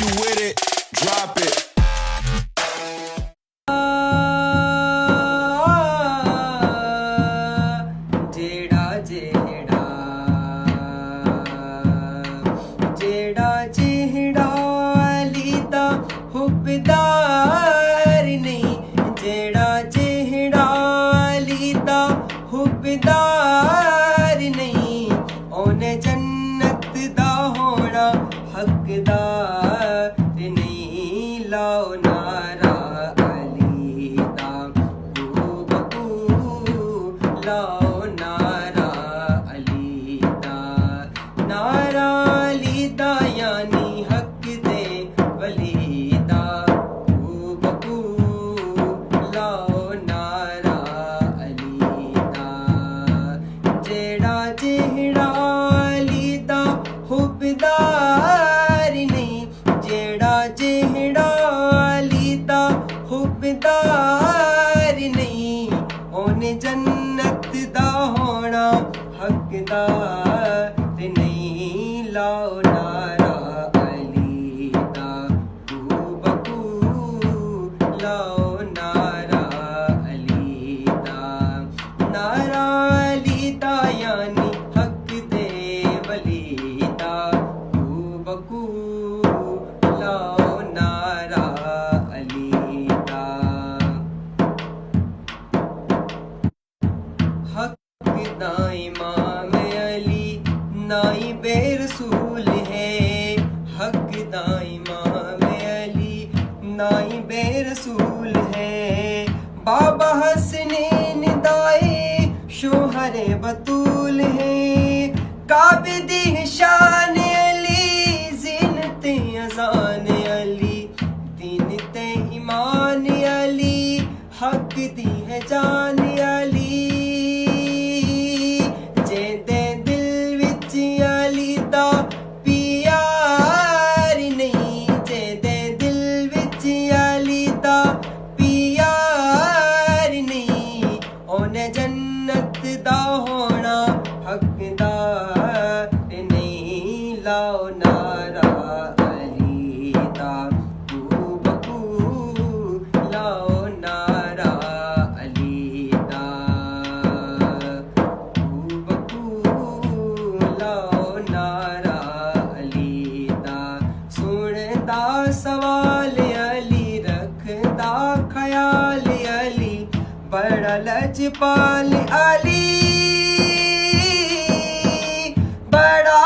If you with it, drop it. जेड़ा जेड़ा जेड़ा जेड़ा लीदा हुबदार नहीं जेड़ा जेड़ा लीदा हुबदार नहीं ओने जन्नत दा होना हकदार नहीं लाओ नारा अली दा बकू लाओ नारा अली दा यानी हक दे वली दा बकू लाओ नारा अली दा जेड़ा जेड़ा अली दा हुबदार नहीं जेड़ा जेड़ा अली दा हुबदार नहीं ओने जन्नत दा होना हकदार नहीं लाओ नारा अली दा बकू लाओ नारा अली दा यानी हक दे वली दा बकू लाओ नारा अली दा हक दा इमाम अली नाई बेरसूल है हक दा इमाम अली नाई बेरसूल है बाबा हसनैन दाए शोहर बतूल है काबिदी शान अली ज़ीनत अज़ान अली दीन ते ईमान अली हक दी है जान अली जेदे दिल विच अली दा प्यार नहीं जेदे दिल विच अली दा प्यार नहीं ओने जन्नत दा होना हकदार नहीं लाओ नारा अली दा बकू लाओ नारा अली दा बकू लाओ नारा अली दा सुनदा सवाल अली रखदा ख्याल अली बड़ा लजपाल अली बड़ा